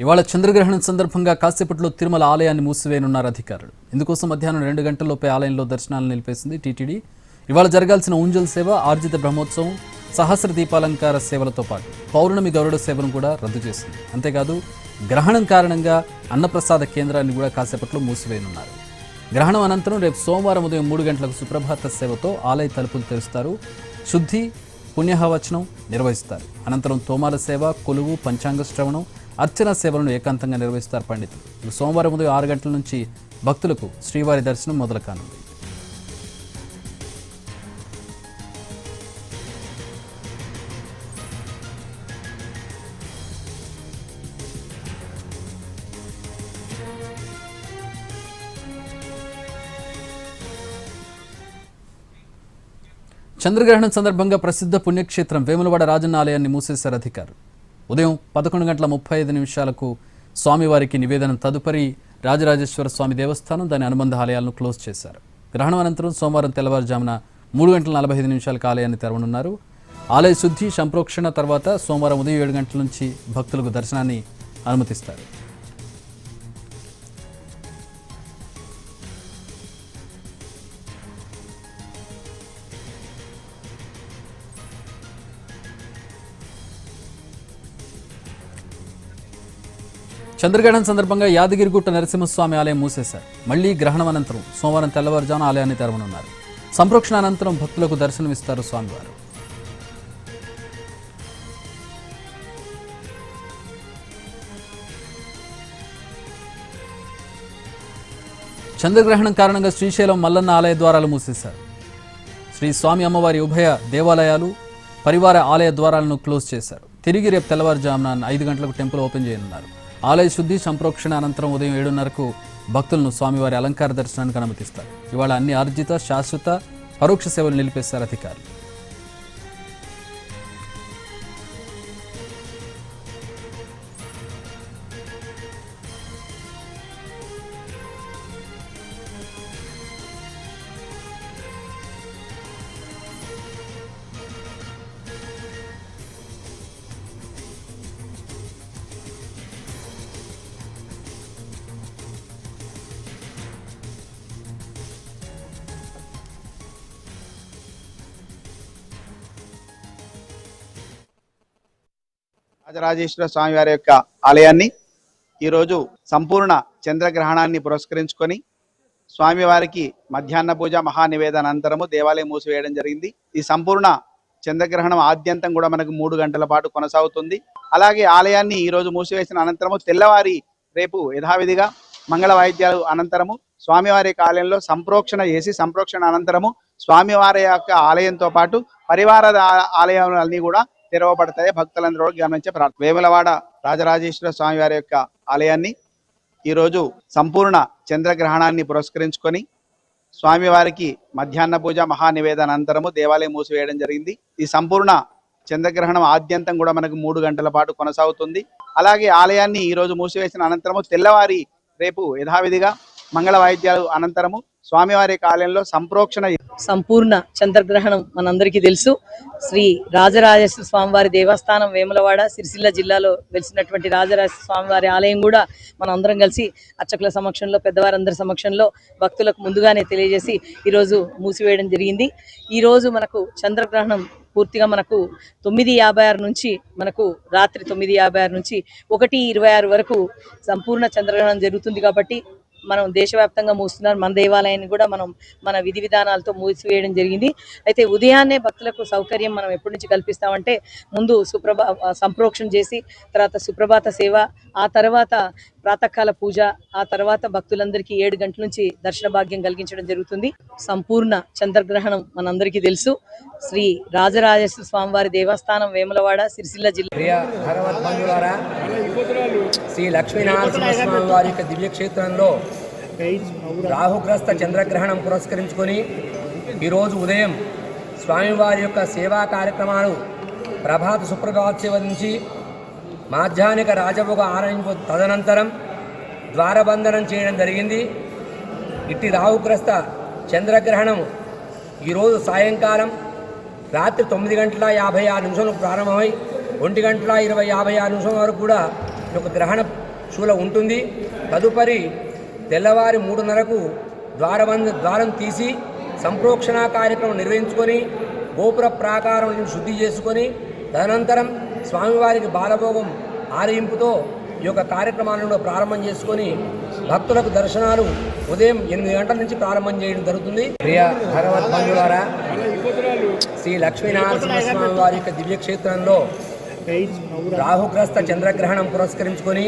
ఇవాళ చంద్రగ్రహణం సందర్భంగా కాసేపట్లో తిరుమల ఆలయాన్ని మూసివేయనున్నారు అధికారులు. ఇందుకోసం మధ్యాహ్నం 2 గంటల్లోపే ఆలయంలో దర్శనాలను నిలిపేసింది టీటీడీ. ఇవాళ జరగాల్సిన ఉంజల్ సేవ, ఆర్జిత బ్రహ్మోత్సవం, సహస్ర దీపాలంకార సేవలతో పాటు పౌర్ణమి గరుడ సేవను కూడా రద్దు చేసింది. అంతేకాదు గ్రహణం కారణంగా అన్నప్రసాద కేంద్రాన్ని కూడా కాసేపట్లో మూసివేయనున్నారు. గ్రహణం అనంతరం రేపు సోమవారం ఉదయం 3 గంటలకు సుప్రభాత సేవతో ఆలయ తలుపులు తెరుస్తారు. శుద్ధి, పుణ్యహవచనం నిర్వహిస్తారు. అనంతరం తోమాల సేవ, కొలువు, పంచాంగ శ్రవణం, అర్చన సేవలను ఏకాంతంగా నిర్వహిస్తారు పండితులు. సోమవారం ఉదయం 6 గంటల నుంచి భక్తులకు శ్రీవారి దర్శనం మొదలు కానుంది. చంద్రగ్రహణం సందర్భంగా ప్రసిద్ధ పుణ్యక్షేత్రం వేములవాడ రాజన్న ఆలయాన్ని మూసేశారు అధికారులు. ఉదయం 11:30 స్వామివారికి నివేదన తదుపరి రాజరాజేశ్వర స్వామి దేవస్థానం, దాని అనుబంధ ఆలయాలను క్లోజ్ చేశారు. గ్రహణం అనంతరం సోమవారం తెల్లవారుజామున 3:45 ఆలయాన్ని తెరవనున్నారు. ఆలయ శుద్ధి, సంప్రోక్షణ తర్వాత సోమవారం ఉదయం 7 గంటల నుంచి భక్తులకు దర్శనాన్ని అనుమతిస్తారు. చంద్రగ్రహణం సందర్భంగా యాదగిరిగుట్ట నరసింహస్వామి ఆలయం మూసేశారు. మళ్లీ గ్రహణం అనంతరం సోమవారం తెల్లవారుజామున ఆలయాన్ని తెరవనున్నారు. సంప్రోక్షణ అనంతరం భక్తులకు దర్శనమిస్తారు స్వామివారు. చంద్రగ్రహణం కారణంగా శ్రీశైలం మల్లన్న ఆలయ ద్వారాలు మూసేశారు. శ్రీ స్వామి అమ్మవారి ఉభయ దేవాలయాలు, పరివార ఆలయ ద్వారాలను క్లోజ్ చేశారు. తిరిగి రేపు తెల్లవారుజామున 5 గంటలకు టెంపుల్ ఓపెన్ చేయనున్నారు. ఆలయ శుద్ధి, సంప్రోక్షణ అనంతరం ఉదయం 7:30 భక్తులను స్వామివారి అలంకార దర్శనానికి అనుమతిస్తారు. ఇవాళ అన్ని ఆర్జిత, శాశ్వత, పరోక్ష సేవలు నిలిపేశారు అధికారులు. రాజరాజేశ్వర స్వామి వారి యొక్క ఆలయాన్ని ఈరోజు సంపూర్ణ చంద్రగ్రహణాన్ని పురస్కరించుకొని స్వామివారికి మధ్యాహ్న పూజ, మహానివేదన అనంతరము దేవాలయం మూసివేయడం జరిగింది. ఈ సంపూర్ణ చంద్రగ్రహణం ఆద్యంతం కూడా మనకు 3 గంటల పాటు కొనసాగుతుంది. అలాగే ఆలయాన్ని ఈరోజు మూసివేసిన అనంతరము తెల్లవారి రేపు యథావిధిగా మంగళ వాయిద్యాలు అనంతరము స్వామివారి యొక్క ఆలయంలో సంప్రోక్షణ చేసి, సంప్రోక్షణ అనంతరము స్వామివారి యొక్క ఆలయంతో పాటు పరివార ఆలయాలన్నీ కూడా తెరవబడతాయి. భక్తులందరూ గమనించే ప్రార్థన. వేములవాడ రాజరాజేశ్వర స్వామి వారి యొక్క ఆలయాన్ని ఈరోజు సంపూర్ణ చంద్రగ్రహణాన్ని పురస్కరించుకొని స్వామివారికి మధ్యాహ్న పూజ, మహానివేదన అనంతరము దేవాలయం మూసివేయడం జరిగింది. ఈ సంపూర్ణ చంద్రగ్రహణం ఆద్యంతం కూడా మనకు 3 గంటల పాటు కొనసాగుతుంది. అలాగే ఆలయాన్ని ఈరోజు మూసివేసిన అనంతరము తెల్లవారి రేపు యథావిధిగా మంగళ వాయిద్యాలు అనంతరము స్వామివారి ఆలయంలో సంపూర్ణ చంద్రగ్రహణం మనందరికీ తెలుసు. శ్రీ రాజరాజేశ్వర స్వామివారి దేవస్థానం వేములవాడ సిరిసిల్ల జిల్లాలో వెలిసినటువంటి రాజరాజేశ్వర స్వామివారి ఆలయం కూడా మనం అందరం కలిసి అర్చకుల సమక్షంలో, పెద్దవారందరి సమక్షంలో భక్తులకు ముందుగానే తెలియజేసి ఈరోజు మూసివేయడం జరిగింది. ఈరోజు మనకు చంద్రగ్రహణం పూర్తిగా మనకు 9:56 నుంచి మనకు రాత్రి 9:56 నుంచి 1:26 వరకు సంపూర్ణ చంద్రగ్రహణం జరుగుతుంది. కాబట్టి మనం దేశవ్యాప్తంగా మూస్తున్నారు. మన దేవాలయాన్ని కూడా మనం మన విధి విధానాలతో మూసివేయడం జరిగింది. అయితే ఉదయాన్నే భక్తులకు సౌకర్యం మనం ఎప్పటి నుంచి కల్పిస్తామంటే, ముందు సంప్రోక్షణ చేసి, తర్వాత సుప్రభాత సేవ, ఆ తర్వాత ప్రాతకాల పూజ, ఆ తర్వాత భక్తులందరికీ 7 గంటల నుంచి దర్శన భాగ్యం కలిగించడం జరుగుతుంది. సంపూర్ణ చంద్రగ్రహణం మనందరికీ తెలుసు. శ్రీ రాజరాజేశ్వర స్వామివారి దేవస్థానం వేములవాడ సిరిసిల్ల జిల్లా శ్రీ లక్ష్మీనరసింహస్వామి వారి యొక్క దివ్యక్షేత్రంలో రాహుగ్రస్త చంద్రగ్రహణం పురస్కరించుకొని ఈరోజు ఉదయం స్వామివారి యొక్క సేవా కార్యక్రమాలు ప్రభాత సుప్రభాత సేవ నుంచి మాధ్యాహ్నిక రాజభోగ ఆరంభ తదనంతరం ద్వారబంధనం చేయడం జరిగింది. ఇట్టి రాహుగ్రస్త చంద్రగ్రహణం ఈరోజు సాయంకాలం రాత్రి 9:56 ప్రారంభమై 1:56 వరకు కూడా ఈ యొక్క గ్రహణ శూల ఉంటుంది. తదుపరి తెల్లవారి 3:30కు ద్వారం తీసి సంప్రోక్షణ కార్యక్రమం నిర్వహించుకొని గోపుర ప్రాకారం శుద్ధి చేసుకొని తదనంతరం స్వామివారికి బాలభోగం ఆరయింపుతో ఈ యొక్క కార్యక్రమాలను ప్రారంభం చేసుకొని భక్తులకు దర్శనాలు ఉదయం 8 గంటల నుంచి ప్రారంభం చేయడం జరుగుతుంది. ప్రియ భగవద్బంధులారా, శ్రీ లక్ష్మీనరసింహస్వామి వారి యొక్క దివ్యక్షేత్రంలో రాహుగ్రస్త చంద్రగ్రహణం పురస్కరించుకొని